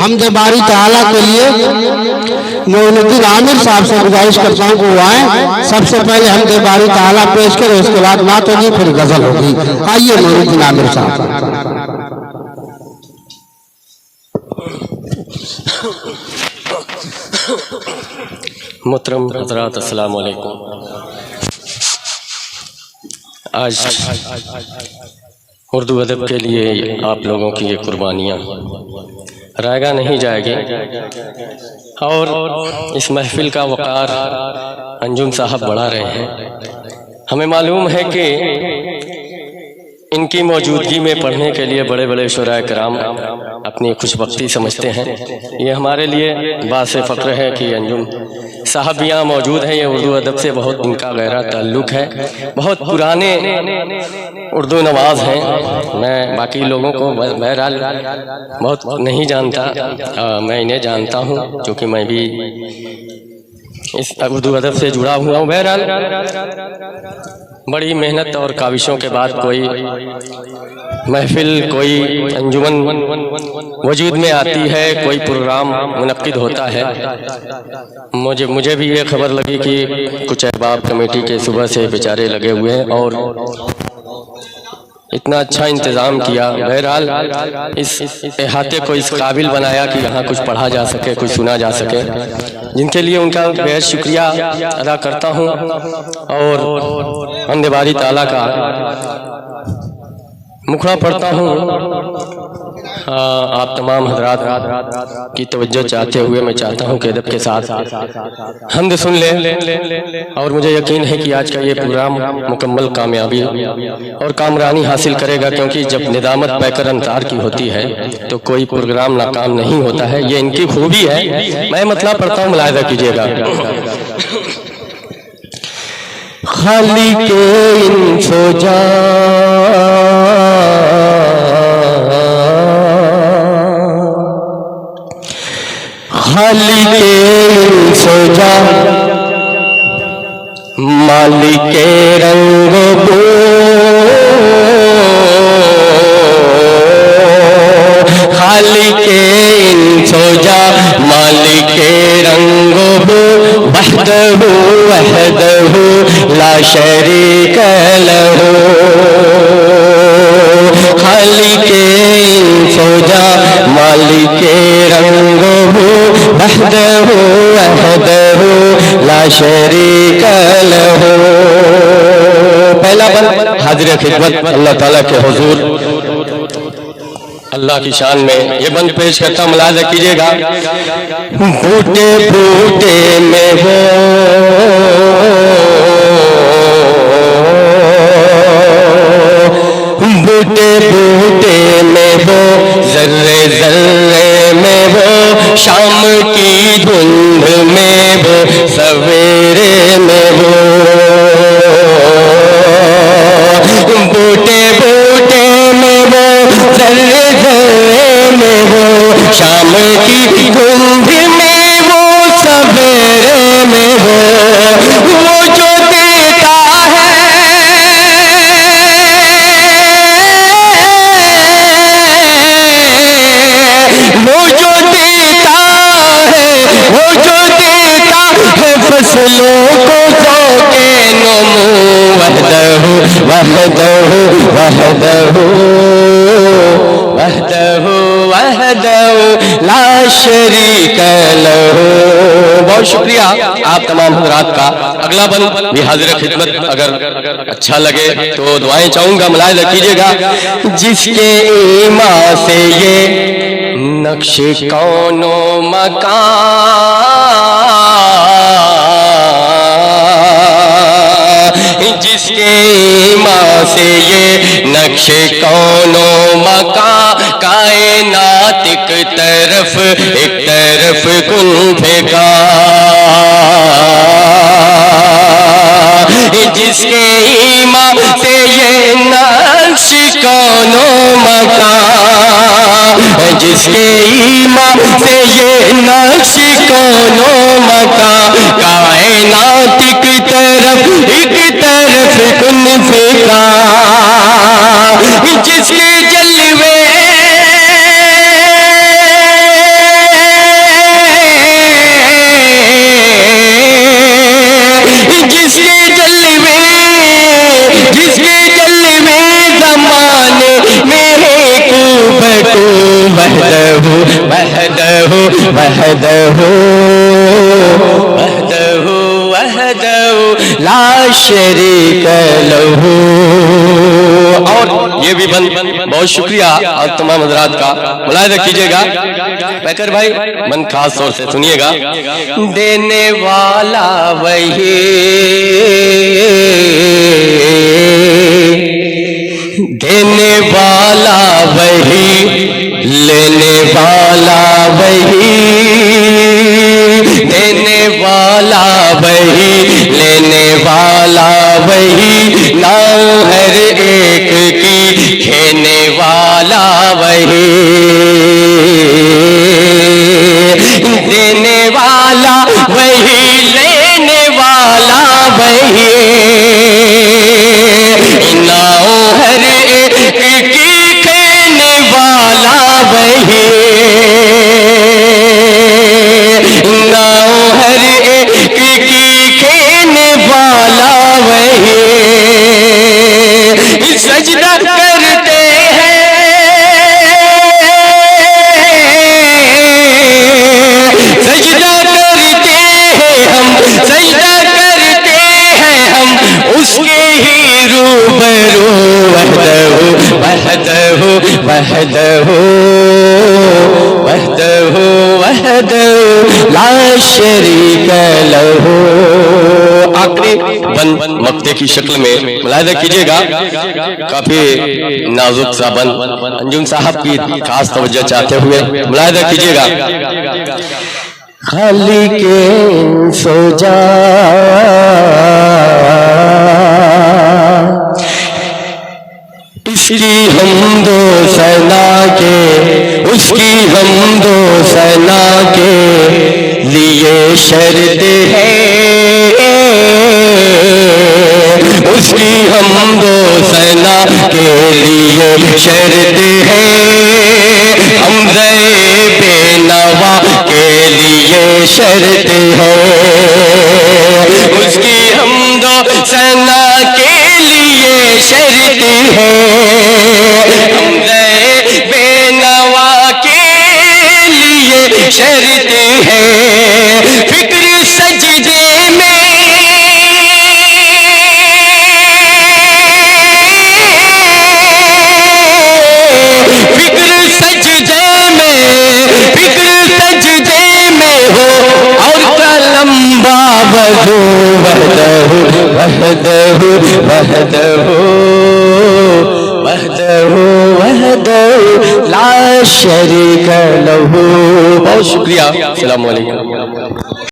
हमद बारी ताला के लिए मोइनुद्दीन आमिर साहब से गुजारिश करता हूँ कि वो आए। सबसे पहले हमद बारी ताला पेश करें, उसके बाद नात होगी, फिर गजल होगी। आइए मोइनुद्दीन आमिर साहब। मुहतरम हज़रात, अस्सलाम वालेकुम। आज उर्दू अदब के लिए आप लोगों की ये कुर्बानियाँ रायगा नहीं जाएगी, और इस महफिल का वक़ार अंजुम साहब बढ़ा रहे हैं। हमें मालूम है कि इनकी मौजूदगी में पढ़ने के लिए बड़े बड़े शुराए कराम अपनी खुशबख्ती समझते हैं। ये हमारे लिए बास फ़ख्र है कि अंजुम साहब यहाँ मौजूद हैं। ये उर्दू अदब से बहुत इनका गहरा ताल्लुक़ है, बहुत पुराने उर्दू नवाज हैं। मैं बाकी लोगों को बहरहाल बहुत नहीं जानता, मैं इन्हें जानता हूँ क्योंकि मैं भी इस उर्दू अदब से जुड़ा हुआ हूँ। बहरहाल बड़ी मेहनत और काविशों के बाद कोई महफिल, कोई अंजुमन वजूद में आती है, कोई प्रोग्राम मुनक्किद होता है। मुझे भी ये खबर लगी कि कुछ अहबाब कमेटी के सुबह से बेचारे लगे हुए हैं और इतना अच्छा इंतज़ाम किया। बहरहाल इस इहाते को इस काबिल बनाया कि यहाँ कुछ पढ़ा जा सके, कुछ सुना जा सके, जिनके लिए उनका बेहद शुक्रिया अदा करता हूँ। और हमद बारी ताला का मुखड़ा पढ़ता हूँ। आप तमाम हजरात की तवज्जो चाहते हुए मैं चाहता हूँ कि अदब के साथ हमद सुन लें, और मुझे यकीन है कि आज का ये प्रोग्राम मुकम्मल कामयाबी और कामरानी हासिल करेगा, क्योंकि जब निदामत पैकर अंतार की होती है तो कोई प्रोग्राम नाकाम नहीं होता है। ये इनकी खूबी है। मैं मतलब पढ़ता हूँ, मुलाहिजा कीजिएगा। खाली के इन सोजा खाली के सोजा मालिक के रंग बो खाली के सोजा मालिक के रंग बो वहदहु वहदहु ला शरीक लहू खाली के सोजा मालिक के रंग बो वहदहु वहदहु ला शरीक लहू। पहला बंद हाजिर खिदमत अल्लाह ताला के हुजूर अल्लाह की शान में ये बंद पेश करता, मुलाहिजा कीजिएगा। बूटे बूटे में वो बूटे बूटे में वो जर्रे जर्रे में वो शाम की धुंध में वो सवेरे में वो बूटे बूटे में वो जर्रे जर्रे में वो शाम की धुंध में वो सवेरे में वो जो देता है वो जो देता है वो जो देता है फसलों को ज़ौक़े नमो वहदहु वहदहु वहदहु वहदहु वहदहु ला शरीक लहू। बहुत शुक्रिया आप तमाम हज़रात का। अगला बंद भी हाजिर खिदमत अगर अच्छा लगे तो दुआएं चाहूंगा, मुलाहिजा कीजिएगा। जिसके ईमान से ये नक्श कौनो मकान जिसके ईमान से ये नक्श कौनो मकान कायनात एक तरफ कुन फेंका जिसके ईमान से ये नक्श कौनो मकान जिसके ईमान से ये नक्श कौनो मकान कायनात एक तरफ कुन फेंका जिसके जलवे وحدہ وحدہ وحدہ وحدہ لا شریک لہ. اور یہ بھی بند بہت شکریہ آپ تمام حضرات کا. ملاحظہ کیجئے گا پیکر بھائی من خاص طور سے سنیے گا. دینے والا وہی دینے والا وہی لینے والا وہی دینے والا وہی لینے والا وہی نام ہر ایک کی کھینے والا وہی دینے والا وہی لینے والا وہی نام ہر ایک کی کھینے والا وہی نام ہر ایک کی کھینے والا وہی. سجدہ کرتے سجدہ کرتے ہیں ہم سجدہ کرتے ہیں ہم اس کے ہی روبرو. وحدہ وحدہ وحدہ وحدہ لا شریک لہ. آخری بند مقطع کی شکل میں ملاحظہ کیجئے گا کافی نازک سا بند انجم صاحب کی خاص توجہ چاہتے ہوئے ملاحظہ کیجئے گا. خالق سو جا اس کی حمد و ثنا کے اس کی حمد و ثنا کے لیے شرط ہے اس کی حمد و ثنا کے لیے شرط ہے. حمزہ بے نوا کے لیے شرط ہے اس کی حمد و ثنا کے لیے شرط ہے. حمزہ بے نوا کے لیے شرط ہے. فکر سجدے میں فکر سجدے میں ہو اور قلم بابو. وحدہ وحدہ وحدہ وحدہ لا شریک لہ. بہت شکریہ. السلام علیکم.